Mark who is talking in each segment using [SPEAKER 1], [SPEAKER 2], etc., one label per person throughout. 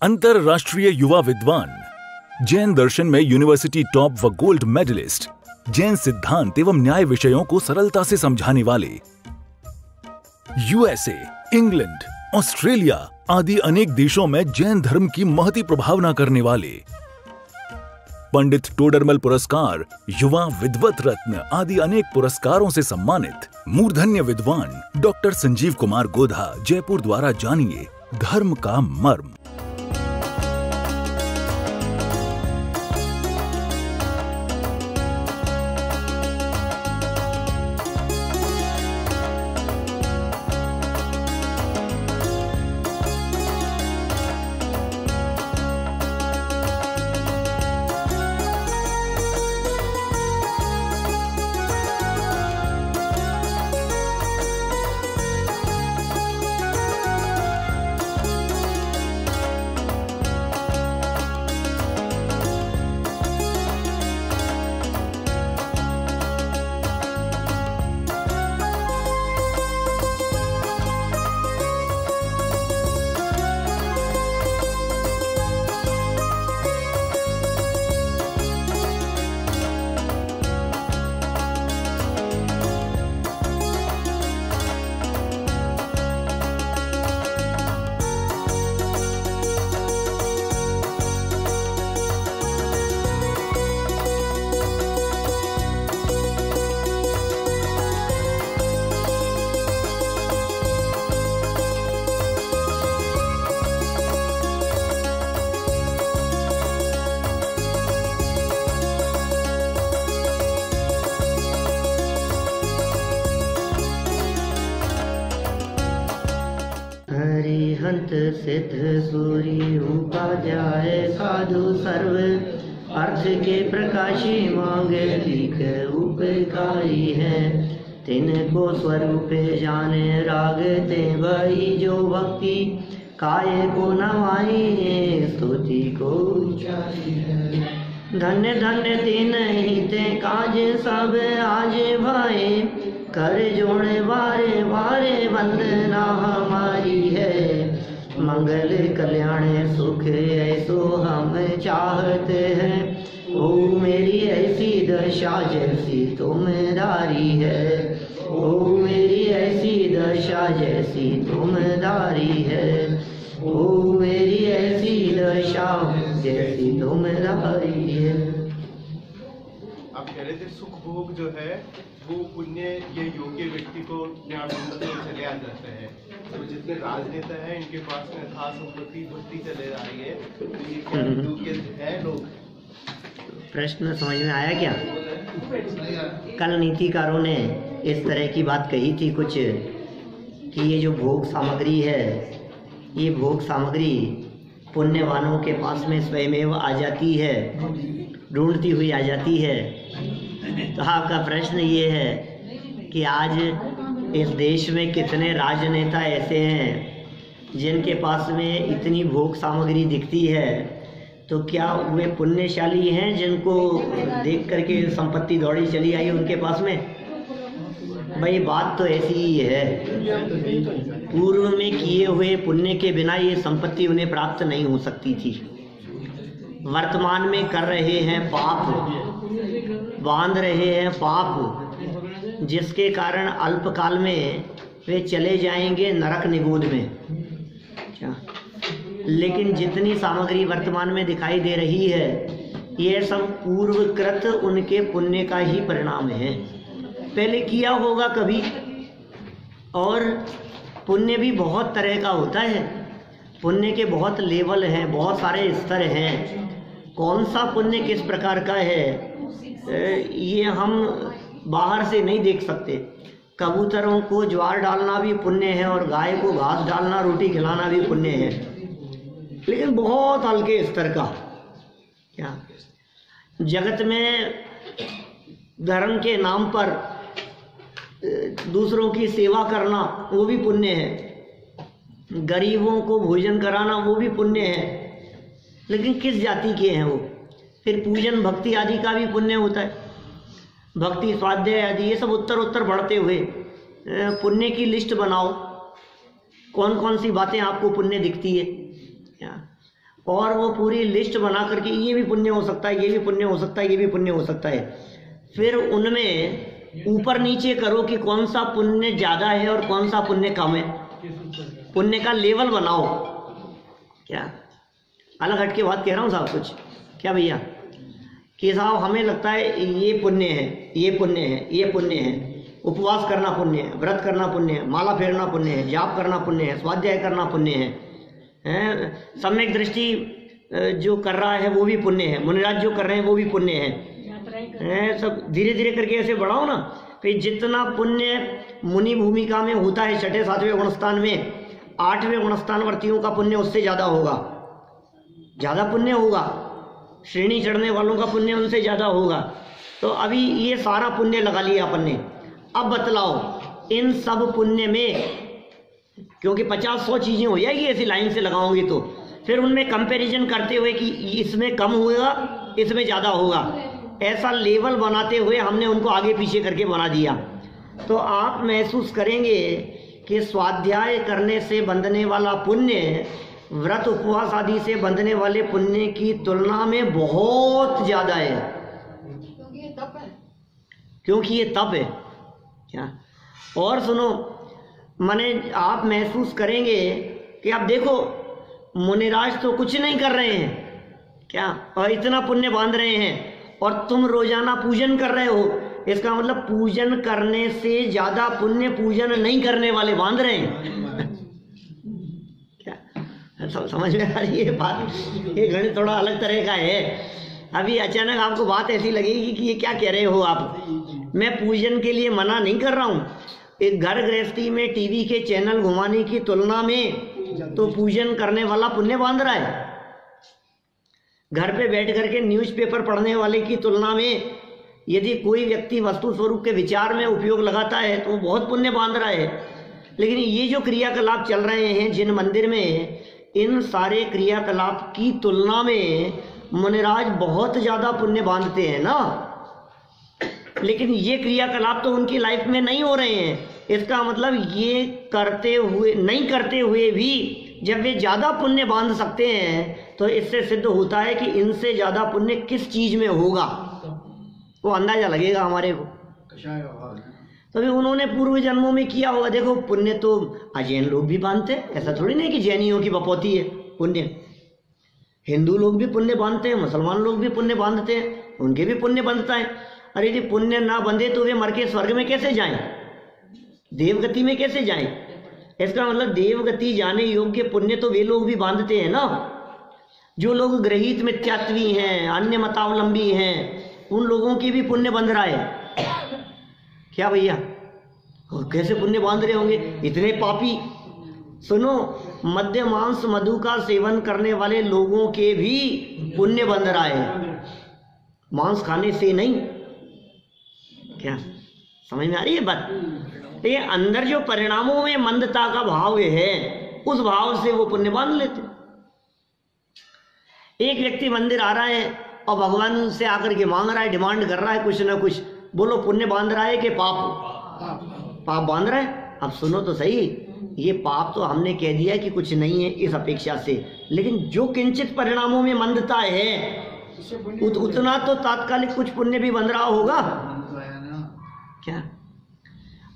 [SPEAKER 1] अंतरराष्ट्रीय युवा विद्वान, जैन दर्शन में यूनिवर्सिटी टॉप व गोल्ड मेडलिस्ट, जैन सिद्धांत एवं न्याय विषयों को सरलता से समझाने वाले, यूएसए, इंग्लैंड, ऑस्ट्रेलिया आदि अनेक देशों में जैन धर्म की महती प्रभावना करने वाले, पंडित टोडरमल पुरस्कार, युवा विद्वत रत्न आदि अनेक पुरस्कारों से सम्मानित मूर्धन्य विद्वान डॉक्टर संजीव कुमार गोधा जयपुर द्वारा जानिए धर्म का मर्म।
[SPEAKER 2] हरिहंत सिद्ध सूरी उपाध्याय साधु सर्व अर्थ के प्रकाशी मांगे लिख उपकारी है। तिनको स्वरूप जाने राग ते वही जो भक्ति काय को नवाई स्तुति को ऊंचाई है। धन्य धन्य तीन ही ते काज सब आज भाए कर जोड़े वारे वारे वंदना हमारी है। मंगल कल्याण सुख ऐसो हम चाहते हैं। ओ मेरी ऐसी दशा जैसी तुमदारी है। ओ मेरी ऐसी दशा जैसी तुमदारी है। ओ मेरी ऐसी दशा जैसी तुमदारी है।
[SPEAKER 3] आप कह रहे थे सुख भोग जो है वो पुण्य ये योग्य व्यक्ति को ज्ञान में चले आ जाता है। तो जितने राजनेता हैं इनके पास में था संपत्ति बढ़ती चले आ रही है, तो ये क्या योग्य है लोग?
[SPEAKER 2] प्रश्न समझ में आया क्या? कल नीतिकारों ने इस तरह की बात कही थी कुछ कि ये जो भोग सामग्री है, ये भोग सामग्री पुण्यवानों के पास में स्वयमेव आ जाती है, ढूंढती हुई आ जाती है। तो आपका प्रश्न ये है कि आज इस देश में कितने राजनेता ऐसे हैं जिनके पास में इतनी भोग सामग्री दिखती है, तो क्या वे पुण्यशाली हैं जिनको देख करके संपत्ति दौड़ी चली आई उनके पास में? भाई बात तो ऐसी ही है। पूर्व में किए हुए पुण्य के बिना ये संपत्ति उन्हें प्राप्त नहीं हो सकती थी। वर्तमान में कर रहे हैं पाप, बांध रहे हैं पाप, जिसके कारण अल्पकाल में वे चले जाएंगे नरक निगोद में। लेकिन जितनी सामग्री वर्तमान में दिखाई दे रही है, ये सब पूर्वकृत उनके पुण्य का ही परिणाम है। पहले किया होगा कभी। और पुण्य भी बहुत तरह का होता है। पुण्य के बहुत लेवल हैं, बहुत सारे स्तर हैं। कौन सा पुण्य किस प्रकार का है ये हम बाहर से नहीं देख सकते। कबूतरों को ज्वार डालना भी पुण्य है और गाय को घास डालना, रोटी खिलाना भी पुण्य है, लेकिन बहुत हल्के स्तर का। क्या जगत में धर्म के नाम पर दूसरों की सेवा करना वो भी पुण्य है। गरीबों को भोजन कराना वो भी पुण्य है। लेकिन किस जाति के हैं वो? फिर पूजन भक्ति आदि का भी पुण्य होता है। भक्ति स्वाध्याय आदि ये सब उत्तर उत्तर बढ़ते हुए पुण्य की लिस्ट बनाओ। कौन कौन सी बातें आपको पुण्य दिखती है? और वो पूरी लिस्ट बना करके ये भी पुण्य हो सकता है, ये भी पुण्य हो सकता है, ये भी पुण्य हो सकता है। फिर उनमें ऊपर नीचे करो कि कौन सा पुण्य ज़्यादा है और कौन सा पुण्य कम है, पुण्य का लेवल बनाओ। क्या अलग हट के बात कह रहा हूँ साहब कुछ, क्या भैया कि साहब हमें लगता है ये पुण्य है, ये पुण्य है, ये पुण्य है, उपवास करना पुण्य है, व्रत करना पुण्य है, माला फेरना पुण्य है, जाप करना पुण्य है, स्वाध्याय करना पुण्य है, सम्यक दृष्टि जो कर रहा है वो भी पुण्य है, मुनिराज जो कर रहे हैं वो भी पुण्य है। सब धीरे धीरे करके ऐसे बढ़ाओ ना, कि जितना पुण्य मुनि भूमिका में होता है छठे सातवें गुणस्थान में, 8वें गुणस्थान वर्तियों का पुण्य उससे ज़्यादा होगा, ज़्यादा पुण्य होगा, श्रेणी चढ़ने वालों का पुण्य उनसे ज़्यादा होगा। तो अभी ये सारा पुण्य लगा लिया अपन ने। अब बतलाओ इन सब पुण्य में, क्योंकि 50-100 चीज़ें हो जाएगी ऐसी लाइन से लगाओगे तो, फिर उनमें कंपैरिजन करते हुए कि इसमें कम होगा, इसमें ज़्यादा होगा, ऐसा लेवल बनाते हुए हमने उनको आगे पीछे करके बना दिया। तो आप महसूस करेंगे कि स्वाध्याय करने से बंधने वाला पुण्य व्रत उपवास आदि से बंधने वाले पुण्य की तुलना में बहुत ज़्यादा है, क्योंकि ये तप है। क्या और सुनो, माने आप महसूस करेंगे कि आप देखो मुनिराज तो कुछ नहीं कर रहे हैं क्या, और इतना पुण्य बांध रहे हैं, और तुम रोजाना पूजन कर रहे हो। इसका मतलब पूजन करने से ज्यादा पुण्य पूजन नहीं करने वाले बांध रहे हैं। क्या समझ में आ रही है बात? ये गणित थोड़ा अलग तरह का है। अभी अचानक आपको बात ऐसी लगेगी कि ये क्या कह रहे हो आप। मैं पूजन के लिए मना नहीं कर रहा हूँ, एक घर गृहस्थी में टीवी के चैनल घुमाने की तुलना में तो पूजन करने वाला पुण्य बांध रहा है। घर पे बैठ करके न्यूज़पेपर पढ़ने वाले की तुलना में यदि कोई व्यक्ति वस्तु स्वरूप के विचार में उपयोग लगाता है तो वो बहुत पुण्य बांध रहा है। लेकिन ये जो क्रियाकलाप चल रहे हैं जिन मंदिर में, इन सारे क्रियाकलाप की तुलना में मुनिराज बहुत ज़्यादा पुण्य बांधते हैं ना। लेकिन ये क्रियाकलाप तो उनकी लाइफ में नहीं हो रहे हैं। इसका मतलब ये करते हुए नहीं करते हुए भी जब वे ज़्यादा पुण्य बांध सकते हैं तो इससे सिद्ध होता है कि इनसे ज़्यादा पुण्य किस चीज़ में होगा, वो अंदाज़ा लगेगा हमारे को। तभी उन्होंने पूर्व जन्मों में किया होगा। देखो पुण्य तो अजैन लोग भी बांधते हैं, ऐसा थोड़ी नहीं कि जैनियों की बपौती है पुण्य। हिंदू लोग भी पुण्य बांधते हैं, मुसलमान लोग भी पुण्य बांधते हैं, उनके भी पुण्य बंधता है। अरे यदि पुण्य ना बंधे तो वे मर के स्वर्ग में कैसे जाएं, देवगति में कैसे जाएं? इसका मतलब देवगति जाने योग्य पुण्य तो वे लोग भी बांधते हैं ना। जो लोग ग्रहित मिथ्यात्वी हैं, अन्य मतावलंबी हैं, उन लोगों की भी पुण्य बंध रहा है क्या भैया? और कैसे पुण्य बांध रहे होंगे इतने पापी? सुनो, मद्य मांस मधु का सेवन करने वाले लोगों के भी पुण्य बंध रहा है, मांस खाने से नहीं। क्या समझ में आ रही है बात? ये अंदर जो परिणामों में मंदता का भाव है, उस भाव से वो पुण्य बांध लेते। एक व्यक्ति मंदिर आ रहा है और भगवान से आकर के मांग रहा है, डिमांड कर रहा है कुछ ना कुछ, बोलो पुण्य बांध रहा है कि पाप बांध रहा है? अब सुनो तो सही, ये पाप तो हमने कह दिया कि कुछ नहीं है इस अपेक्षा से, लेकिन जो किंचित परिणामों में मंदता है उतना तो तात्कालिक कुछ पुण्य भी बंध रहा होगा। क्या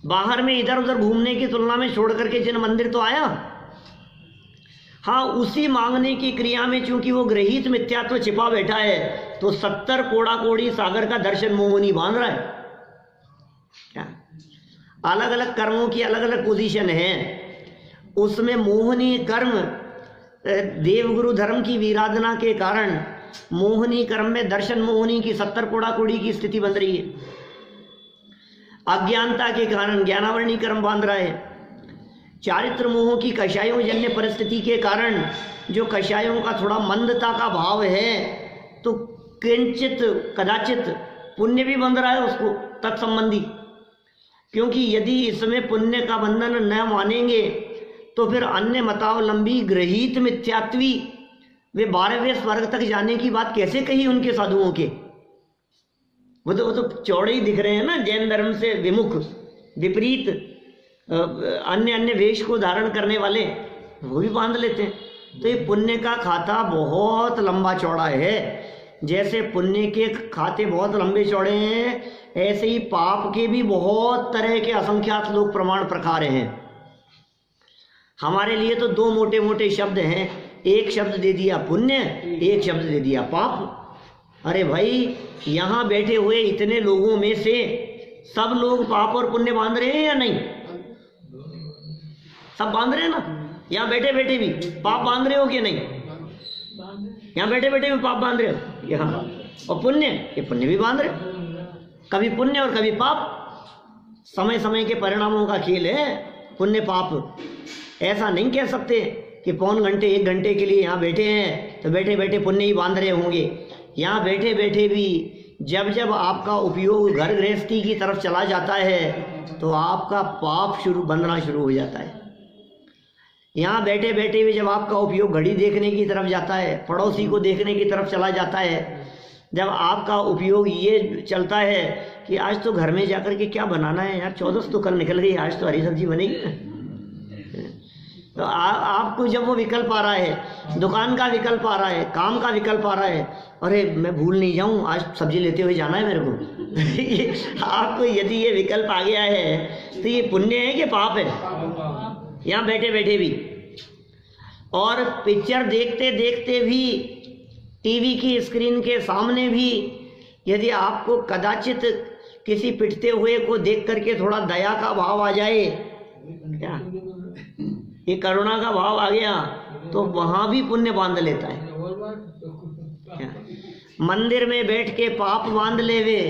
[SPEAKER 2] बाहर में इधर उधर घूमने की तुलना में छोड़ करके जिन मंदिर तो आया, हाँ उसी मांगने की क्रिया में चूंकि वो ग्रहित मिथ्यात्व छिपा बैठा है तो 70 कोड़ा कोड़ी सागर का दर्शन मोहनी बांध रहा है। क्या अलग अलग कर्मों की अलग अलग पोजीशन है, उसमें मोहनी कर्म देवगुरु धर्म की विराधना के कारण मोहनी कर्म में दर्शन मोहनी की 70 कोड़ा कोड़ी की स्थिति बन रही है। अज्ञानता के कारण ज्ञानावरणी कर्म बांध रहा है। चारित्र मोह की कषायों जन्य परिस्थिति के कारण जो कषायों का थोड़ा मंदता का भाव है तो किंचित कदाचित पुण्य भी बंध रहा है उसको तत्संबंधी, क्योंकि यदि इसमें पुण्य का बंधन न मानेंगे तो फिर अन्य मतावलंबी ग्रहित मिथ्यात्वी वे 12वें स्वर्ग तक जाने की बात कैसे कही उनके साधुओं के? वो तो चौड़े ही दिख रहे हैं ना, जैन धर्म से विमुख विपरीत अन्य अन्य वेश को धारण करने वाले वो भी बांध लेते हैं। तो ये पुण्य का खाता बहुत लंबा चौड़ा है। जैसे पुण्य के खाते बहुत लंबे चौड़े हैं, ऐसे ही पाप के भी बहुत तरह के असंख्यात लोक प्रमाण प्रकार हैं। हमारे लिए तो दो मोटे मोटे शब्द हैं, एक शब्द दे दिया पुण्य, एक शब्द दे दिया पाप। अरे भाई, यहाँ बैठे हुए इतने लोगों में से सब लोग पाप और पुण्य बांध रहे हैं या नहीं? सब बांध रहे हैं ना? यहाँ बैठे बैठे भी पाप बांध रहे हो कि नहीं? यहाँ बैठे बैठे भी पाप बांध रहे हो यहाँ। और पुण्य, ये पुण्य भी बांध रहे हो, कभी पुण्य और कभी पाप। समय समय के परिणामों का खेल है पुण्य पाप। ऐसा नहीं कह सकते कि पौन घंटे 1 घंटे के लिए यहाँ बैठे हैं तो बैठे बैठे पुण्य ही बांध रहे होंगे। यहाँ बैठे बैठे भी जब जब आपका उपयोग घर गृहस्थी की तरफ चला जाता है तो आपका पाप बंधना शुरू हो जाता है। यहाँ बैठे बैठे भी जब आपका उपयोग घड़ी देखने की तरफ जाता है, पड़ोसी को देखने की तरफ चला जाता है, जब आपका उपयोग ये चलता है कि आज तो घर में जाकर के क्या बनाना है यार, 14 तो कल निकल गई, आज तो हरी सब्जी बनेगी। तो आपको जब वो विकल्प आ रहा है, दुकान का विकल्प आ रहा है, काम का विकल्प आ रहा है, अरे मैं भूल नहीं जाऊं आज सब्जी लेते हुए जाना है मेरे को आपको यदि ये विकल्प आ गया है तो ये पुण्य है कि पाप है? यहाँ बैठे बैठे भी और पिक्चर देखते देखते भी, टीवी की स्क्रीन के सामने भी यदि आपको कदाचित किसी पिटते हुए को देख करके थोड़ा दया का भाव आ जाए, क्या ये करुणा का भाव आ गया, तो वहां भी पुण्य बांध लेता है। मंदिर में बैठ के पाप बांध लेवे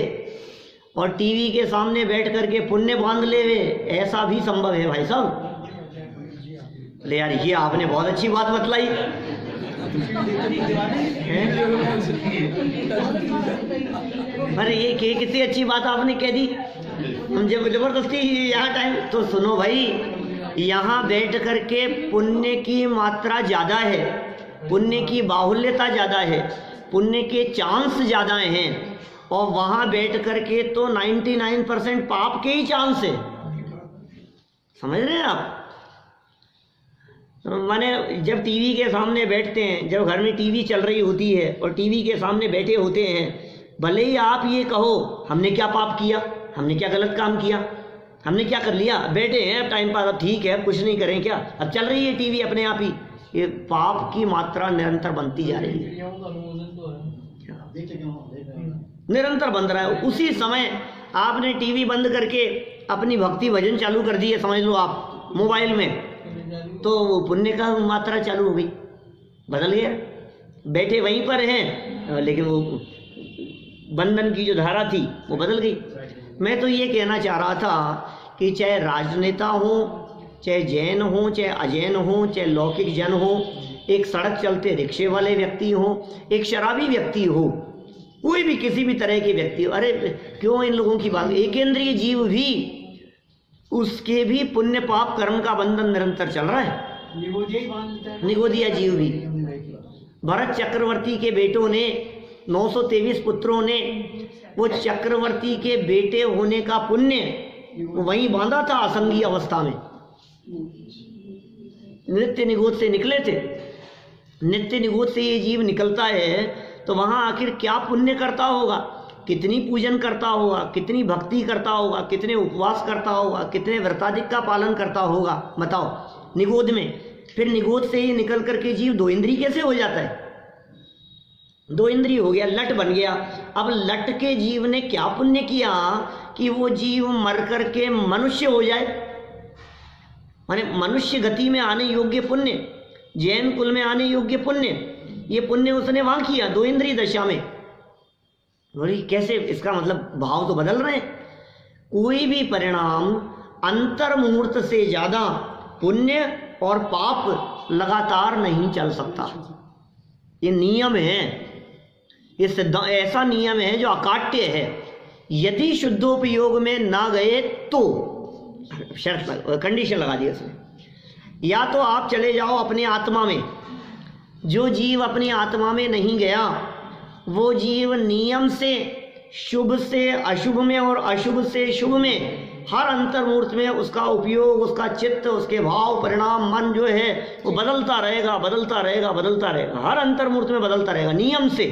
[SPEAKER 2] और टीवी के सामने बैठ करके पुण्य बांध लेवे, ऐसा भी संभव है भाई साहब। ले यार, ये आपने बहुत अच्छी बात बतलाई। अरे ये कितनी अच्छी बात आपने कह दी, हम जबरदस्ती यहाँ टाइम। तो सुनो भाई, यहाँ बैठ करके पुण्य की मात्रा ज्यादा है, पुण्य की बाहुल्यता ज्यादा है, पुण्य के चांस ज्यादा हैं, और वहां बैठ करके तो 99% पाप के ही चांस है। समझ रहे हैं आप? माने जब टीवी के सामने बैठते हैं, जब घर में टीवी चल रही होती है और टीवी के सामने बैठे होते हैं, भले ही आप ये कहो हमने क्या पाप किया, हमने क्या गलत काम किया, हमने क्या कर लिया, बैठे हैं अब टाइम पास, अब ठीक है अब कुछ नहीं करें क्या, अब चल रही है टीवी अपने आप ही, ये पाप की मात्रा निरंतर बनती जा रही है, निरंतर बन रहा है। उसी समय आपने टीवी बंद करके अपनी भक्ति भजन चालू कर दिए, समझ लो आप मोबाइल में, तो वो पुण्य का मात्रा चालू हो गई, बदल गया। बैठे वहीं पर हैं लेकिन वो बंधन की जो धारा थी वो बदल गई। मैं तो ये कहना चाह रहा था कि चाहे राजनेता हो, चाहे जैन हो, चाहे अजैन हो, चाहे लौकिक जन हो, एक सड़क चलते रिक्शे वाले व्यक्ति हो, एक शराबी व्यक्ति हो, कोई भी किसी भी तरह के व्यक्ति हो, अरे क्यों इन लोगों की बात, एकेंद्रीय जीव भी, उसके भी पुण्य पाप कर्म का बंधन निरंतर चल रहा है। निगोदिया जीव भी, भरत चक्रवर्ती के बेटों ने, 923 पुत्रों ने, वो चक्रवर्ती के बेटे होने का पुण्य वहीं बांधा था असंगी अवस्था में, नित्य निगोद से निकले थे। नित्य निगोद से ये जीव निकलता है तो वहां आखिर क्या पुण्य करता होगा, कितनी पूजन करता होगा, कितनी भक्ति करता होगा, कितने उपवास करता होगा, कितने व्रतादिक का पालन करता होगा, बताओ निगोद में। फिर निगोद से ही निकल करके जीव 2 इंद्रिय कैसे हो जाता है? 2 इंद्रिय हो गया, लट बन गया। अब लट के जीव ने क्या पुण्य किया कि वो जीव मर करके मनुष्य हो जाए, माने मनुष्य गति में आने योग्य पुण्य, जैन कुल में आने योग्य पुण्य, ये पुण्य उसने वहां किया 2 इंद्रिय दशा में। बोली कैसे? इसका मतलब भाव तो बदल रहे हैं। कोई भी परिणाम अंतर मुहूर्त से ज्यादा पुण्य और पाप लगातार नहीं चल सकता, ये नियम है, ये सिद्धांत, ऐसा नियम है जो अकाट्य है। यदि शुद्धोपयोग में ना गए तो शर्त, कंडीशन लगा दी उसने, या तो आप चले जाओ अपनी आत्मा में। जो जीव अपनी आत्मा में नहीं गया वो जीव नियम से शुभ से अशुभ में और अशुभ से शुभ में हर अंतर्मूर्त में उसका उपयोग, उसका चित्त, उसके भाव, परिणाम, मन जो है वो बदलता रहेगा, बदलता रहेगा, बदलता रहेगा, हर अंतर्मूर्त में बदलता रहेगा नियम से।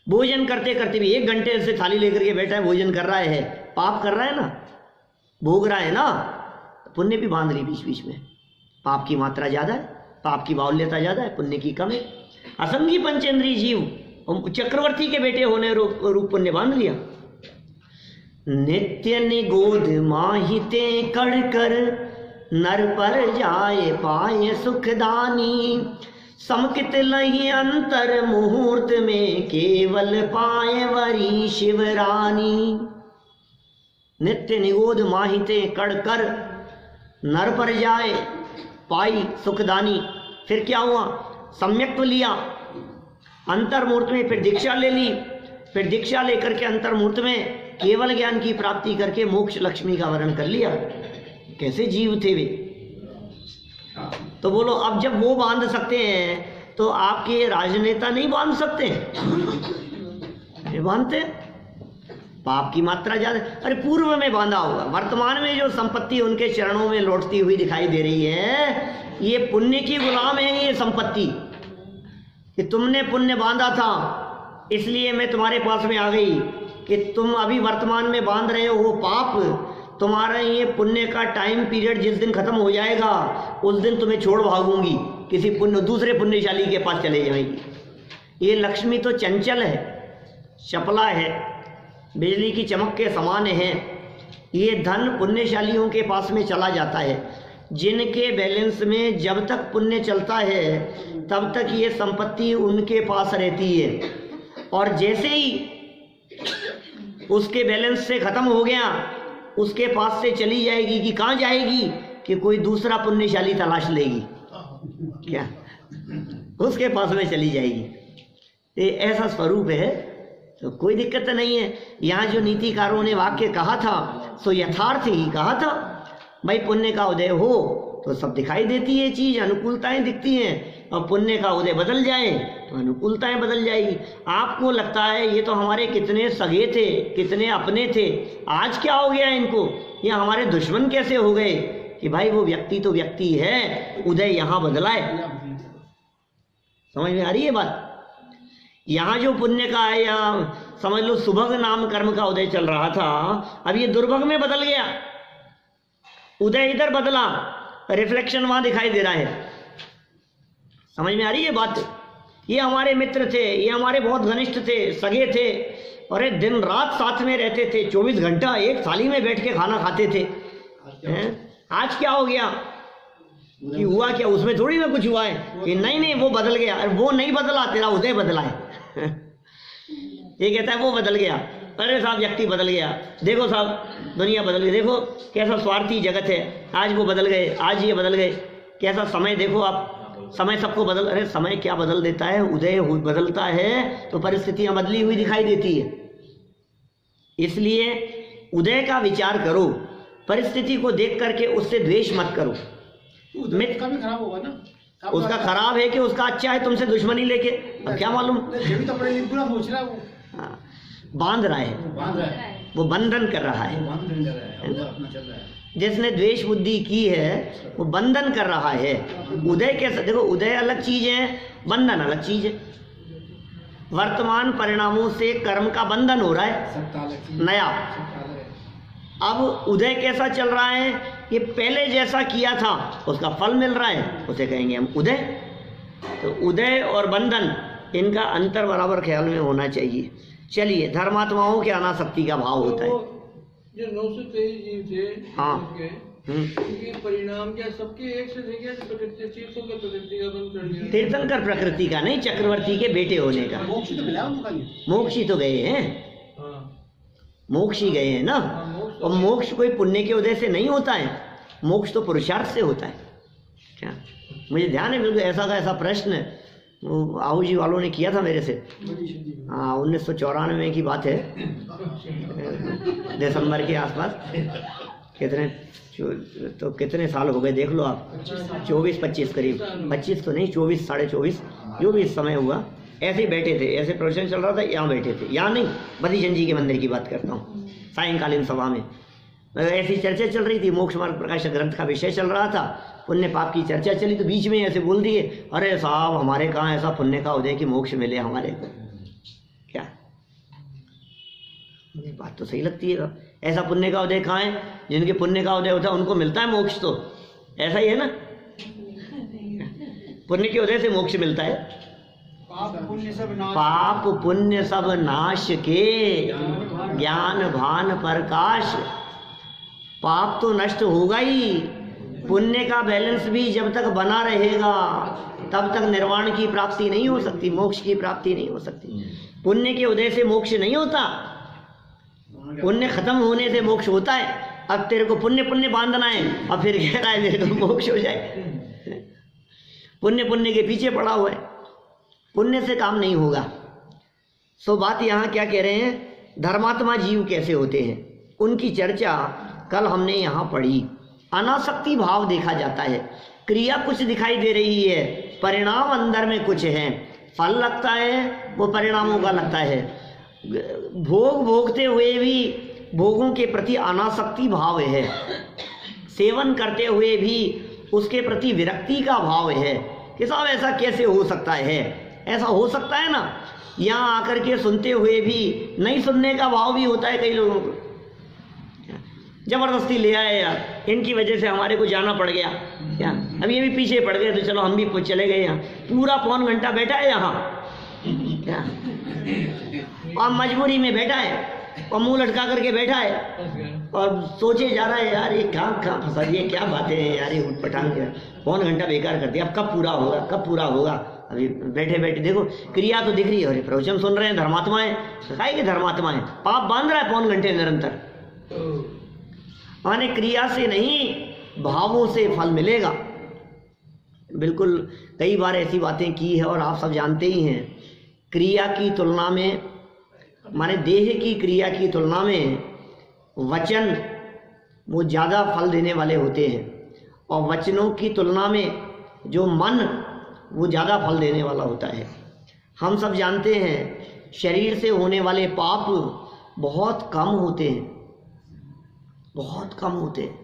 [SPEAKER 2] भोजन करते करते भी 1 घंटे से थाली लेकर के बैठा है, भोजन कर रहा है, पाप कर रहा है ना, भोग रहा है ना, पुण्य भी बांध ली बीच बीच में। पाप की मात्रा ज्यादा है, पाप की बाहुल्यता ज्यादा है, पुण्य की कम है। असंगी पंचेंद्रीय जीव चक्रवर्ती के बेटे होने रूप पुण्य बांध लिया। नित्य निगोद माहिते कड़ कर नर पर जाए पाए सुखदानी, समकित लही अंतर मुहूर्त में केवल पाए वरी शिवरानी। नित्य निगोद माहिते कड़ कर नर पर जाए पाई सुखदानी। फिर क्या हुआ? सम्यक्त्व लिया अंतर्मूर्त में, फिर दीक्षा ले ली, फिर दीक्षा लेकर के अंतर्मूर्त में केवल ज्ञान की प्राप्ति करके मोक्ष लक्ष्मी का वर्ण कर लिया। कैसे जीव थे वे? तो बोलो, अब जब वो बांध सकते हैं तो आपके राजनेता नहीं बांध सकते? नहीं बांधते, पाप की मात्रा ज्यादा। अरे पूर्व में बांधा होगा, वर्तमान में जो संपत्ति उनके चरणों में लौटती हुई दिखाई दे रही है, ये पुण्य की गुलाम है। ये संपत्ति कि तुमने पुण्य बांधा था, इसलिए मैं तुम्हारे पास में आ गई कि तुम अभी वर्तमान में बांध रहे हो वो पाप। तुम्हारा ये पुण्य का टाइम पीरियड जिस दिन खत्म हो जाएगा उस दिन तुम्हें छोड़ भागूंगी, किसी दूसरे पुण्यशाली के पास चले जाएगी। ये लक्ष्मी तो चंचल है, चपला है, बिजली की चमक के समान है। ये धन पुण्यशालियों के पास में चला जाता है, जिनके बैलेंस में जब तक पुण्य चलता है तब तक ये संपत्ति उनके पास रहती है, और जैसे ही उसके बैलेंस से खत्म हो गया उसके पास से चली जाएगी। कि कहाँ जाएगी? कि कोई दूसरा पुण्यशाली तलाश लेगी, क्या उसके पास में चली जाएगी। ये ऐसा स्वरूप है, तो कोई दिक्कत नहीं है। यहाँ जो नीतिकारों ने वाक्य कहा था सो यथार्थ ही कहा था। भाई पुण्य का उदय हो तो सब दिखाई देती है चीज, अनुकूलताएं दिखती हैं, और पुण्य का उदय बदल जाए तो अनुकूलताएं बदल जाएगी। आपको लगता है ये तो हमारे कितने सगे थे, कितने अपने थे, आज क्या हो गया इनको, ये हमारे दुश्मन कैसे हो गए? कि भाई वो व्यक्ति तो व्यक्ति है, उदय यहाँ बदला है। समझ में आ रही है बात? यहाँ जो पुण्य का है, यहाँ समझ लो सुभग नाम कर्म का उदय चल रहा था, अब ये दुर्भग में बदल गया। उदय इधर बदला, रिफ्लेक्शन वहां दिखाई दे रहा है। समझ में आ रही है बात? ये हमारे मित्र थे, ये हमारे बहुत घनिष्ठ थे, सगे थे, और दिन रात साथ में रहते थे, 24 घंटा एक थाली में बैठ के खाना खाते थे। आज क्या हो गया? कि हुआ क्या? उसमें थोड़ी ना कुछ हुआ है कि नहीं नहीं वो बदल गया। अरे वो नहीं बदला, तेरा उदय बदला है। ये कहता है वो बदल गया। अरे साहब व्यक्ति बदल गया, देखो साहब दुनिया बदल गई, देखो कैसा स्वार्थी जगत है, आज वो बदल गए, आज ये बदल गए, कैसा समय देखो आप, समय सबको बदल। अरे समय क्या बदल देता है? उदय बदलता है तो परिस्थितियां बदली हुई दिखाई देती है। इसलिए उदय का विचार करो, परिस्थिति को देख करके उससे द्वेष मत करो।
[SPEAKER 4] उसका भी खराब होगा ना,
[SPEAKER 2] उसका खराब है कि उसका अच्छा है तुमसे दुश्मनी लेके, अब क्या मालूम।
[SPEAKER 4] तो अपने लिए बुरा सोच रहा है वो।
[SPEAKER 2] हाँ, बांध रहा है, वो बंधन कर रहा है। जिसने द्वेष बुद्धि की है वो बंधन कर रहा है। उदय कैसा? देखो उदय अलग चीज है, बंधन अलग चीज है। वर्तमान परिणामों से कर्म का बंधन हो रहा है नया। अब उदय कैसा चल रहा है? ये पहले जैसा किया था उसका फल मिल रहा है, उसे कहेंगे हम उदय। तो उदय और बंधन, इनका अंतर बराबर ख्याल में होना चाहिए। चलिए, धर्मात्माओं के अनासक्ति का भाव होता है।
[SPEAKER 5] जो 923 जीव थे,
[SPEAKER 2] हाँ,
[SPEAKER 5] उनके परिणाम क्या सबके एक से थे क्या? तीर्थंकर प्रकृति का बंद कर दिया।
[SPEAKER 2] तीर्थंकर प्रकृति का नहीं, चक्रवर्ती के बेटे होने का।
[SPEAKER 4] मोक्ष तो मिला उनका,
[SPEAKER 2] मोक्ष ही तो गए हैं, मोक्ष ही गए हैं ना। और मोक्ष कोई पुण्य के उदय से नहीं होता है, मोक्ष तो पुरुषार्थ से होता है। क्या मुझे ध्यान है बिल्कुल, ऐसा का ऐसा प्रश्न वो आहू जी वालों ने किया था मेरे से। हाँ, 1994 की बात है, दिसंबर के आसपास। कितने तो कितने साल हो गए देख लो आप, 24-25 करीब, 25 तो नहीं, 24 साढ़े 24 जो भी इस समय हुआ, ऐसे ही बैठे थे, ऐसे प्रवचन चल रहा था, यहाँ बैठे थे, यहाँ नहीं, बद्रीचंद जी के मंदिर की बात करता हूँ, सायंकालीन सभा में ऐसी चर्चा चल रही थी, मोक्ष मार्ग प्रकाशक ग्रंथ का विषय चल रहा था, पुण्य पाप की चर्चा चली, तो बीच में ऐसे बोल दिए, अरे साहब हमारे कहाँ ऐसा पुण्य का उदय कि मोक्ष मिले हमारे को, क्या ये बात तो सही लगती है, ऐसा पुण्य का उदय कहाँ है, जिनके पुण्य का उदय होता है उनको मिलता है मोक्ष, तो ऐसा ही है ना, पुण्य के उदय से मोक्ष मिलता है।
[SPEAKER 4] पाप पुण्य सब नाश,
[SPEAKER 2] पाप पुण्य सब नाश के ज्ञान भान प्रकाश, पाप तो नष्ट होगा ही, पुण्य का बैलेंस भी जब तक बना रहेगा तब तक निर्वाण की प्राप्ति नहीं हो सकती, मोक्ष की प्राप्ति नहीं हो सकती। पुण्य के उदय से मोक्ष नहीं होता, पुण्य खत्म होने से मोक्ष होता है। अब तेरे को पुण्य पुण्य बांधना है और फिर कह रहा है मेरे को मोक्ष हो जाए, पुण्य पुण्य के पीछे पड़ा हुआ है, पुण्य से काम नहीं होगा। सो बात यहाँ क्या कह रहे हैं, धर्मात्मा जीव कैसे होते हैं, उनकी चर्चा कल हमने यहाँ पढ़ी। अनासक्ति भाव देखा जाता है, क्रिया कुछ दिखाई दे रही है, परिणाम अंदर में कुछ है, फल लगता है वो परिणामों का लगता है, भोग भोगते हुए भी भोगों के प्रति अनासक्ति भाव है, सेवन करते हुए भी उसके प्रति विरक्ति का भाव है कि साहब ऐसा कैसे हो सकता है, ऐसा हो सकता है ना, यहाँ आकर के सुनते हुए भी नहीं सुनने का भाव भी होता है कई लोगों को, जबरदस्ती ले आए यार, इनकी वजह से हमारे को जाना पड़ गया, क्या अब ये भी पीछे पड़ गए तो चलो हम भी चले गए, यहाँ पूरा पौन घंटा बैठा है यहाँ, क्या और मजबूरी में बैठा है और मुंह लटका करके बैठा है और सोचे जा रहा है यार ये कहाँ फंसा दिए, क्या बातें हैं यार, ये उठपटांग पौन घंटा बेकार कर दिया, अब कब पूरा होगा, कब पूरा होगा। अभी बैठे बैठे देखो क्रिया तो दिख रही है, और प्रवचन सुन रहे हैं, धर्मात्मा है, काहे के धर्मात्मा है, पाप बांध रहा है पौन घंटे निरंतर, माने क्रिया से नहीं भावों से फल मिलेगा। बिल्कुल कई बार ऐसी बातें की है और आप सब जानते ही हैं, क्रिया की तुलना में, माने देह की क्रिया की तुलना में वचन वो ज़्यादा फल देने वाले होते हैं, और वचनों की तुलना में जो मन वो ज़्यादा फल देने वाला होता है। हम सब जानते हैं शरीर से होने वाले पाप बहुत कम होते हैं, बहुत कम होते हैं,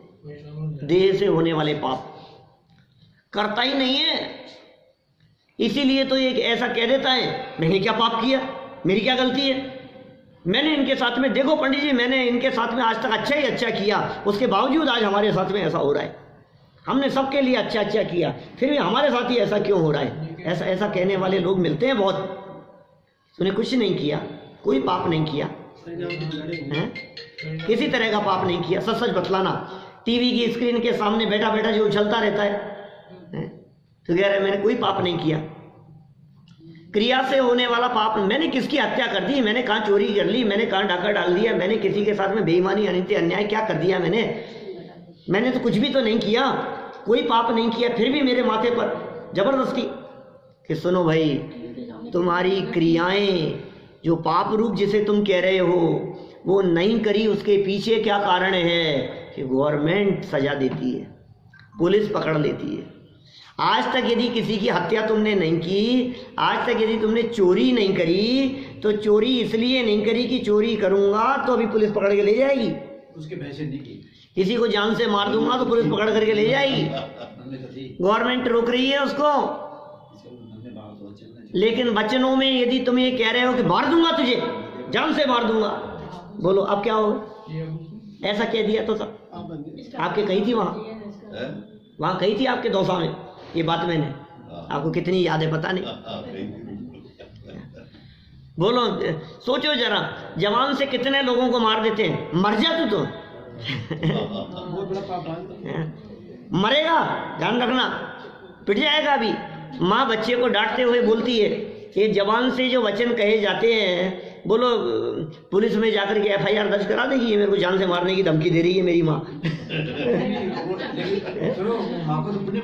[SPEAKER 2] देह से होने वाले पाप करता ही नहीं है, इसीलिए तो एक ऐसा कह देता है मैंने क्या पाप किया, मेरी क्या गलती है, मैंने इनके साथ में, देखो पंडित जी मैंने इनके साथ में आज तक अच्छा ही अच्छा किया, उसके बावजूद आज हमारे साथ में ऐसा हो रहा है, हमने सबके लिए अच्छा अच्छा किया फिर भी हमारे साथ ही ऐसा क्यों हो रहा है। ऐसा ऐसा कहने वाले लोग मिलते हैं बहुत, तूने कुछ नहीं किया, कोई पाप नहीं किया है, किसी तरह का पाप नहीं किया, सच सच बतलाना, टीवी की स्क्रीन के सामने बैठा बैठा जो उछलता रहता है तो कह रहे मैंने कोई पाप नहीं किया। क्रिया से होने वाला पाप, मैंने किसकी हत्या कर दी, मैंने कहाँ चोरी कर ली, मैंने कहाँ डाका डाल दिया, मैंने किसी के साथ में बेईमानी अनित्य अन्याय क्या कर दिया, मैंने तो कुछ भी तो नहीं किया, कोई पाप नहीं किया, फिर भी मेरे माथे पर जबरदस्ती कि सुनो भाई तुम्हारी क्रियाएं जो पाप रूप जिसे तुम कह रहे हो वो नहीं करी, उसके पीछे क्या कारण है कि गवर्नमेंट सजा देती है, पुलिस पकड़ लेती है। आज तक यदि किसी की हत्या तुमने नहीं की, आज तक यदि तुमने चोरी नहीं करी, तो चोरी इसलिए नहीं करी कि चोरी करूंगा तो अभी पुलिस पकड़ के ले जाएगी,
[SPEAKER 4] उसके पैसे नहीं की,
[SPEAKER 2] किसी को जान से मार दूंगा तो पुलिस पकड़ करके ले जाएगी, गवर्नमेंट रोक रही है उसको। लेकिन वचनों में यदि तुम ये कह रहे हो कि मार दूंगा तुझे, जान से मार दूंगा, बोलो अब क्या होगा। ऐसा कह दिया तो सब आपके कही थी, वहां कही थी आपके दौसा में ये बात, मैंने आपको कितनी याद है पता नहीं। बोलो सोचो जरा, जवान से कितने लोगों को मार देते हैं, मर जा तू तो
[SPEAKER 4] बहुत बड़ा पाप
[SPEAKER 2] मरेगा, ध्यान रखना, पिट जाएगा। अभी माँ बच्चे को डांटते हुए बोलती है, ये जवान से जो वचन कहे जाते हैं, बोलो पुलिस में जाकर के FIR दर्ज करा देगी, ये मेरे को जान से मारने की धमकी दे रही है मेरी माँ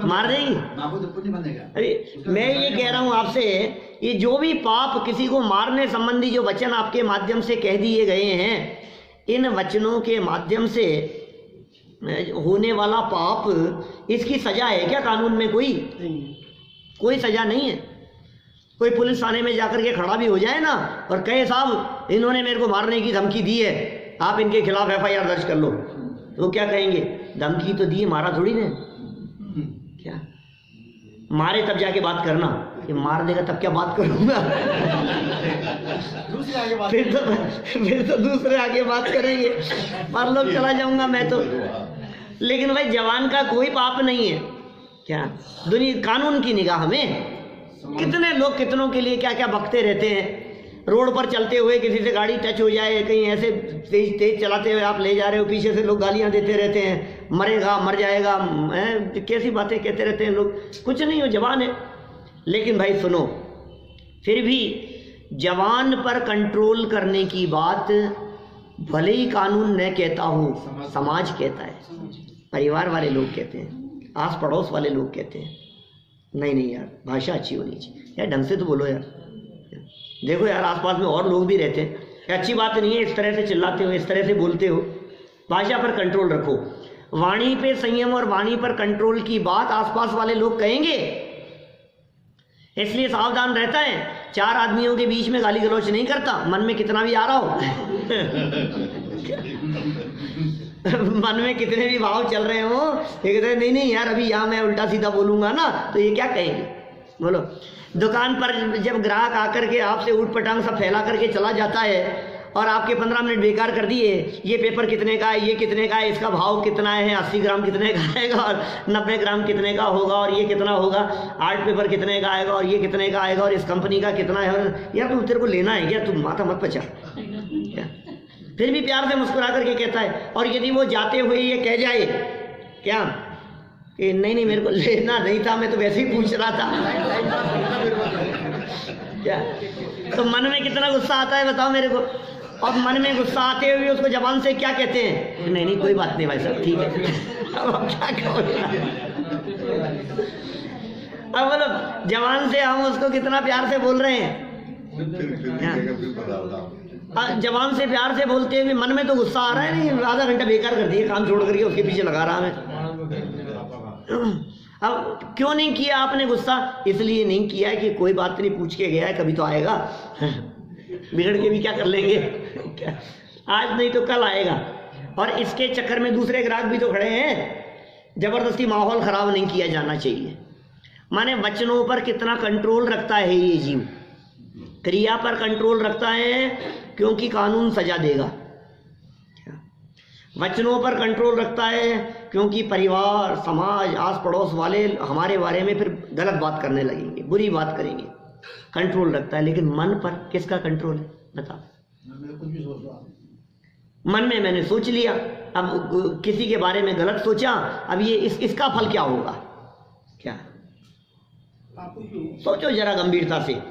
[SPEAKER 2] मार देगी। अरे मैं ये कह रहा हूँ आपसे, ये जो भी पाप किसी को मारने संबंधी जो वचन आपके माध्यम से कह दिए गए हैं, इन वचनों के माध्यम से होने वाला पाप, इसकी सजा है क्या कानून में? कोई सजा नहीं है, कोई पुलिस थाने में जाकर के खड़ा भी हो जाए ना और कहे साहब इन्होंने मेरे को मारने की धमकी दी है, आप इनके खिलाफ FIR दर्ज कर लो, तो क्या कहेंगे? धमकी तो दी, मारा थोड़ी ने। क्या मारे तब जाके बात करना, कि मार देगा तब क्या बात करूंगा? फिर तो दूसरे आगे बात करेंगे, मार लो चला जाऊंगा मैं तो। लेकिन भाई जवान का कोई पाप नहीं है। क्या दुनिया कानून की निगाह में कितने लोग कितनों के लिए क्या क्या बकते रहते हैं। रोड पर चलते हुए किसी से गाड़ी टच हो जाए, कहीं ऐसे तेज तेज चलाते हुए आप ले जा रहे हो, पीछे से लोग गालियां देते रहते हैं, मरेगा मर जाएगा, कैसी बातें कहते रहते हैं लोग। कुछ नहीं हो, जवान है। लेकिन भाई सुनो, फिर भी जवान पर कंट्रोल करने की बात भले ही कानून न कहता हो, समाज कहता है, परिवार वाले लोग कहते हैं, आस पड़ोस वाले लोग कहते हैं नहीं नहीं यार भाषा अच्छी होनी चाहिए, यार ढंग से तो बोलो यार, देखो यार आसपास में और लोग भी रहते हैं, अच्छी बात नहीं है इस तरह से चिल्लाते हो, इस तरह से बोलते हो। भाषा पर कंट्रोल रखो। वाणी पे संयम और वाणी पर कंट्रोल की बात आसपास वाले लोग कहेंगे, इसलिए सावधान रहता है। 4 आदमियों के बीच में गाली गलौच नहीं करता, मन में कितना भी आ रहा हो मन में कितने भी भाव चल रहे हो, ये कहते हैं नहीं नहीं यार अभी यहाँ मैं उल्टा सीधा बोलूंगा ना तो ये क्या कहेंगे, बोलो। दुकान पर जब ग्राहक आकर के आपसे ऊट पटांग सब फैला करके चला जाता है और आपके 15 मिनट बेकार कर दिए, ये पेपर कितने का है, ये कितने का है, इसका भाव कितना है, 80 ग्राम कितने का आएगा और 90 ग्राम कितने का होगा और ये कितना होगा, आर्ट पेपर कितने का आएगा और ये कितने का आएगा और इस कंपनी का कितना है, यार तुम तेरे को लेना है क्या, तुम माथा मत पचा। फिर भी प्यार से मुस्कुरा करके कहता है। और यदि वो जाते हुए ये कह जाए क्या कि नहीं नहीं मेरे को लेना नहीं था, मैं तो वैसे ही पूछ रहा था, क्या तो मन में कितना गुस्सा आता है बताओ मेरे को। और मन में गुस्सा आते हुए उसको जबान से क्या कहते हैं, नहीं नहीं कोई बात नहीं भाई साहब ठीक है। अब क्या कहो, अब बोलो जबान से हम उसको कितना प्यार से बोल रहे हैं। जबान से प्यार से बोलते हुए मन में तो गुस्सा आ रहा है, नहीं आधा घंटा बेकार कर दिया, काम छोड़ करके उसके पीछे लगा रहा मैं। अब क्यों नहीं किया आपने गुस्सा, इसलिए नहीं किया है कि कोई बात नहीं, पूछ के गया है, कभी तो आएगा, बिगड़ के भी क्या कर लेंगे, आज नहीं तो कल आएगा। और इसके चक्कर में दूसरे ग्राहक भी तो खड़े हैं। जबरदस्ती माहौल खराब नहीं किया जाना चाहिए। माने वचनों पर कितना कंट्रोल रखता है ये जीव, क्रिया पर कंट्रोल रखता है क्योंकि कानून सजा देगा। वचनों पर कंट्रोल रखता है क्योंकि परिवार समाज आस पड़ोस वाले हमारे बारे में फिर गलत बात करने लगेंगे, बुरी बात करेंगे, कंट्रोल रखता है। लेकिन मन पर किसका कंट्रोल है बता। मन में मैंने सोच लिया, अब किसी के बारे में गलत सोचा, अब ये इसका फल क्या होगा, क्या सोचो जरा गंभीरता से।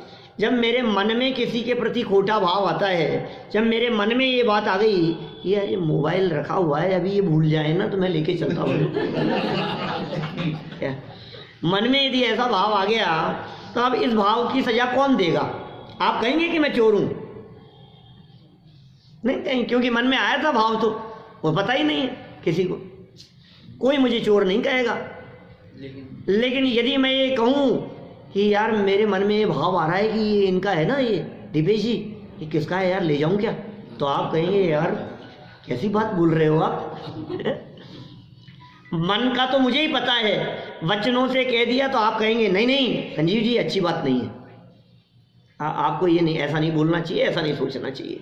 [SPEAKER 2] जब मेरे मन में किसी के प्रति खोटा भाव आता है, जब मेरे मन में ये बात आ गई कि यार ये मोबाइल रखा हुआ है अभी ये भूल जाए ना तो मैं लेके चलता हूँ क्या मन में यदि ऐसा भाव आ गया तो अब इस भाव की सजा कौन देगा। आप कहेंगे कि मैं चोर हूं, नहीं कहेंगे, क्योंकि मन में आया था भाव, तो वो पता ही नहीं है किसी को, कोई मुझे चोर नहीं कहेगा। लेकिन यदि मैं ये कहूं कि यार मेरे मन में ये भाव आ रहा है कि ये इनका है ना, ये दिपेश जी ये किसका है यार, ले जाऊं क्या, तो आप कहेंगे यार कैसी बात बोल रहे हो आप मन का तो मुझे ही पता है, वचनों से कह दिया तो आप कहेंगे नहीं नहीं संजीव जी अच्छी बात नहीं है, आपको ये नहीं, ऐसा नहीं बोलना चाहिए, ऐसा नहीं सोचना चाहिए।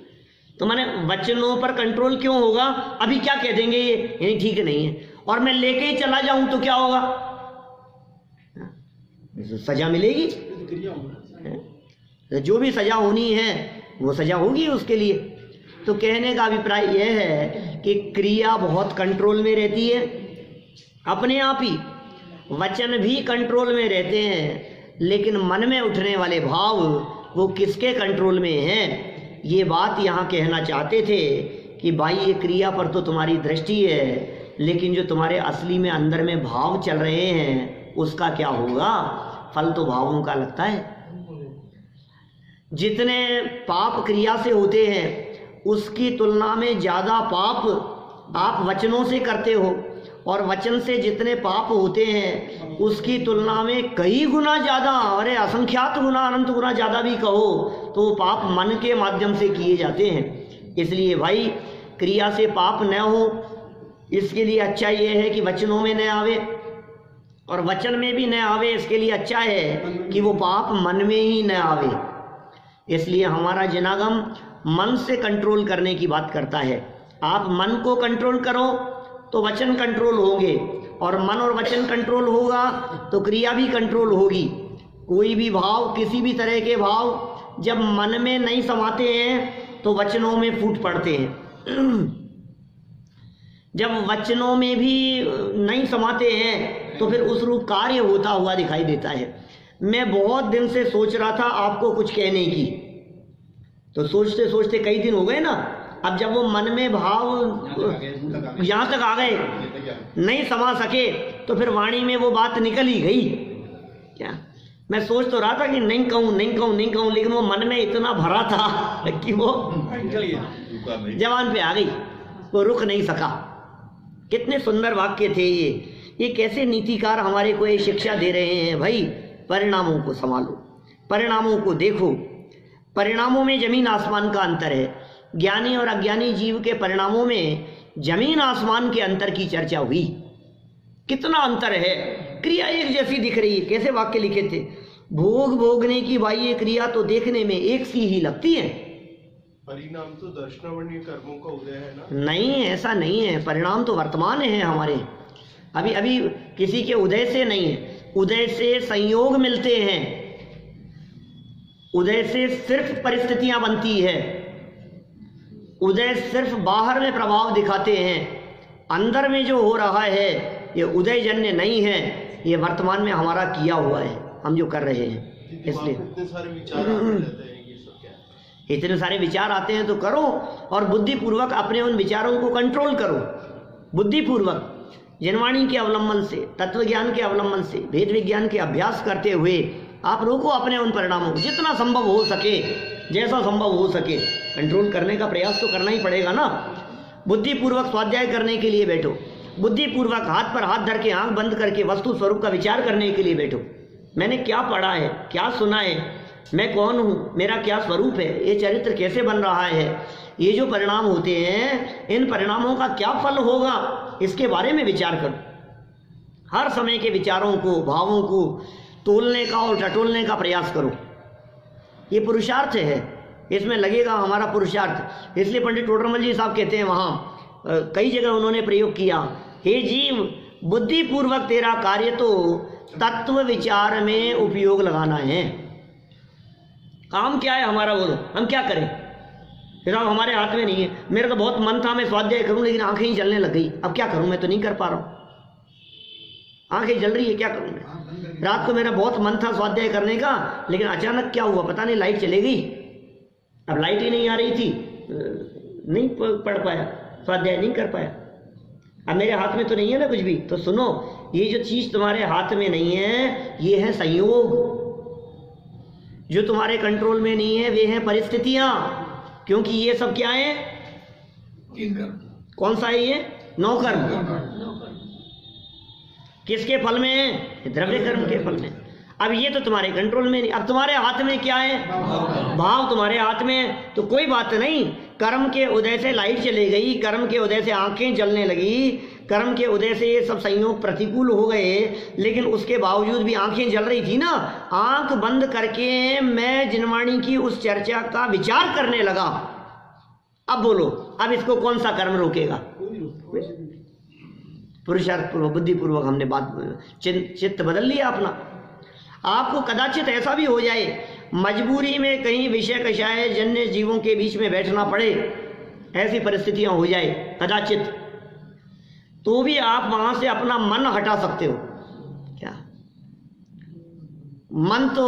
[SPEAKER 2] तो मैंने वचनों पर कंट्रोल क्यों होगा, अभी क्या कह देंगे ये ठीक नहीं है, और मैं लेके ही चला जाऊं तो क्या होगा, सजा मिलेगी। जो भी सजा होनी है वो सजा होगी उसके लिए। तो कहने का अभिप्राय यह है कि क्रिया बहुत कंट्रोल में रहती है अपने आप ही, वचन भी कंट्रोल में रहते हैं, लेकिन मन में उठने वाले भाव वो किसके कंट्रोल में हैं। ये बात यहाँ कहना चाहते थे कि भाई ये क्रिया पर तो तुम्हारी दृष्टि है, लेकिन जो तुम्हारे असली में अंदर में भाव चल रहे हैं उसका क्या होगा, फल तो भावों का लगता है। जितने पाप क्रिया से होते हैं उसकी तुलना में ज़्यादा पाप आप वचनों से करते हो, और वचन से जितने पाप होते हैं उसकी तुलना में कई गुना ज़्यादा, अरे असंख्यात गुना, अनंत गुना ज़्यादा भी कहो तो वो पाप मन के माध्यम से किए जाते हैं। इसलिए भाई क्रिया से पाप न हो, इसके लिए अच्छा ये है कि वचनों में न आवे, और वचन में भी न आवे इसके लिए अच्छा है कि वो पाप मन में ही न आवे। इसलिए हमारा जनागम मन से कंट्रोल करने की बात करता है। आप मन को कंट्रोल करो तो वचन कंट्रोल होंगे, और मन और वचन कंट्रोल होगा तो क्रिया भी कंट्रोल होगी। कोई भी भाव, किसी भी तरह के भाव जब मन में नहीं समाते हैं तो वचनों में फूट पड़ते हैं। जब वचनों में भी नहीं समाते हैं तो फिर उस रूप कार्य होता हुआ दिखाई देता है। मैं बहुत दिन से सोच रहा था आपको कुछ कहने की, तो सोचते सोचते कई दिन हो गए ना, अब जब वो मन में भाव यहाँ तक आ गए, नहीं समा सके, तो फिर वाणी में वो बात निकल ही गई। क्या मैं सोच तो रहा था कि नहीं कहूँ नहीं कहूँ नहीं कहूँ, लेकिन वो मन में इतना भरा था कि वो जवान पे आ गई, वो रुक नहीं सका। कितने सुंदर वाक्य थे ये कैसे नीतिकार हमारे को ये शिक्षा दे रहे हैं, भाई परिणामों को संभालो, परिणामों को देखो। परिणामों में जमीन आसमान का अंतर है। ज्ञानी और अज्ञानी जीव के परिणामों में जमीन आसमान के अंतर की चर्चा हुई। कितना अंतर है, क्रिया एक जैसी दिख रही है। कैसे वाक्य लिखे थे, भोग भोगने की बाह्य क्रिया तो देखने में एक सी ही लगती है,
[SPEAKER 3] परिणाम तो दर्शनावर्णीय कर्मों का उदय है ना?
[SPEAKER 2] नहीं, ऐसा नहीं है। परिणाम तो वर्तमान है हमारे, अभी अभी किसी के उदय से नहीं है। उदय से संयोग मिलते हैं, उदय से सिर्फ परिस्थितियां बनती है, उदय सिर्फ बाहर में प्रभाव दिखाते हैं। अंदर में जो हो रहा है ये उदय जन्य नहीं है, ये वर्तमान में हमारा किया हुआ है, हम जो कर रहे हैं। इसलिए
[SPEAKER 3] इतने सारे विचार आते रहते हैं, ये सब क्या है?
[SPEAKER 2] इतने सारे विचार आते हैं तो करो, और बुद्धिपूर्वक अपने उन विचारों को कंट्रोल करो। बुद्धिपूर्वक जनवाणी के अवलंबन से, तत्व ज्ञान के अवलंबन से, वेद विज्ञान के अभ्यास करते हुए आप रोको अपने उन परिणामों को। जितना संभव हो सके, जैसा संभव हो सके, कंट्रोल करने का प्रयास तो करना ही पड़ेगा ना। बुद्धिपूर्वक स्वाध्याय करने के लिए बैठो, बुद्धिपूर्वक हाथ पर हाथ धर के आंख बंद करके वस्तु स्वरूप का विचार करने के लिए बैठो। मैंने क्या पढ़ा है, क्या सुना है, मैं कौन हूँ, मेरा क्या स्वरूप है, ये चरित्र कैसे बन रहा है, ये जो परिणाम होते हैं इन परिणामों का क्या फल होगा, इसके बारे में विचार करो। हर समय के विचारों को, भावों को तोलने का और टटोलने का प्रयास करो। ये पुरुषार्थ है, इसमें लगेगा हमारा पुरुषार्थ। इसलिए पंडित टोडरमल जी साहब कहते हैं, वहाँ कई जगह उन्होंने प्रयोग किया, हे जीव बुद्धिपूर्वक तेरा कार्य तो तत्व विचार में उपयोग लगाना है। काम क्या है हमारा, बोलो हम क्या करें? फिर अब हमारे हाथ में नहीं है। मेरा तो बहुत मन था मैं स्वाध्याय करूं, लेकिन आंखें ही जलने लग गई। अब क्या करूं, मैं तो नहीं कर पा रहा हूं, आंखें जल रही है, क्या करूं मैं? रात को मेरा बहुत मन था स्वाध्याय करने का, लेकिन अचानक क्या हुआ पता नहीं, लाइट चली गई। अब लाइट ही नहीं आ रही थी, नहीं पढ़ पाया, स्वाध्याय नहीं कर पाया। अब मेरे हाथ में तो नहीं है ना कुछ भी। तो सुनो, ये जो चीज तुम्हारे हाथ में नहीं है ये है संयोग। जो तुम्हारे कंट्रोल में नहीं है वे हैं परिस्थितियां। क्योंकि ये सब क्या है, कौन सा है ये? नौकर्म। किसके फल में है? द्रव्य कर्म के फल में। अब ये तो तुम्हारे कंट्रोल में नहीं। अब तुम्हारे हाथ में क्या है? भाव तुम्हारे हाथ में है। तो कोई बात नहीं, कर्म के उदय से लाइट चली गई, कर्म के उदय से आंखें जलने लगी, कर्म के उदय से ये सब संयोग प्रतिकूल हो गए, लेकिन उसके बावजूद भी आंखें जल रही थी ना। आंख बंद करके मैं जिनवाणी की उस चर्चा का विचार करने लगा। अब बोलो, अब इसको कौन सा कर्म रोकेगा? पुरुषार्थ पूर्वक, बुद्धिपूर्वक हमने बात, चित्त बदल लिया अपना। आपको कदाचित ऐसा भी हो जाए, मजबूरी में कहीं विषय कषाय जन्य जीवों के बीच में बैठना पड़े, ऐसी परिस्थितियां हो जाए कदाचित, तो भी आप वहां से अपना मन हटा सकते हो। क्या मन तो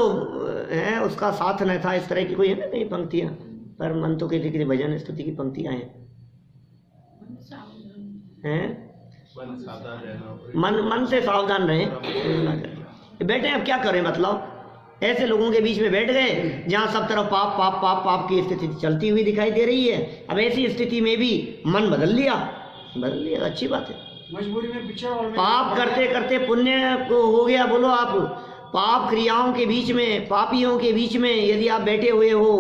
[SPEAKER 2] है, उसका साथ न था, इस तरह की कोई है ना नहीं पंक्तियां, पर मन तो किसी किसी भजन स्तुति की पंक्तियां हैं। मन से सावधान रहें। बैठे अब क्या करें, मतलब ऐसे लोगों के बीच में बैठ गए जहां सब तरफ पाप पाप पाप पाप की स्थिति चलती हुई दिखाई दे रही है। अब ऐसी स्थिति में भी मन बदल लिया, अच्छी बात है।
[SPEAKER 4] मजबूरी में पिछड़
[SPEAKER 2] पाप करते करते पुण्य को हो गया। बोलो आप, पाप क्रियाओं के बीच में, पापियों के बीच में यदि आप बैठे हुए हो,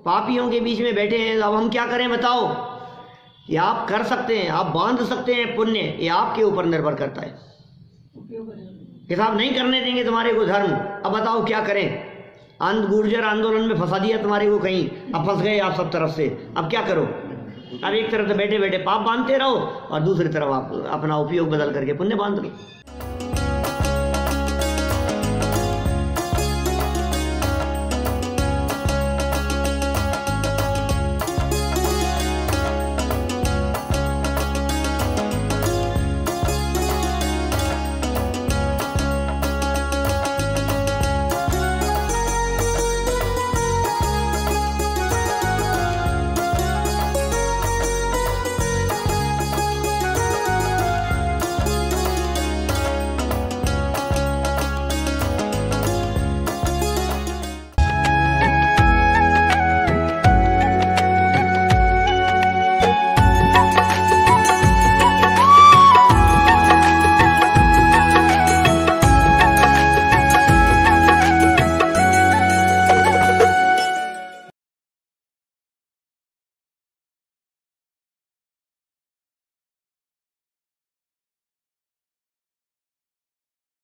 [SPEAKER 2] पापियों के बीच में बैठे हैं, अब हम क्या करें बताओ? ये आप कर सकते हैं, आप बांध सकते हैं पुण्य, ये आपके ऊपर निर्भर करता है। हिसाब नहीं करने देंगे तुम्हारे को धर्म। अब बताओ क्या करें? अंध गुर्जर आंदोलन में फंसा दिया तुम्हारे को कहीं, अब फंस गए आप सब तरफ से। अब क्या करो? अब एक तरफ से बैठे बैठे पाप बांधते रहो और दूसरी तरफ आप अपना उपयोग बदल करके पुण्य बांध लो।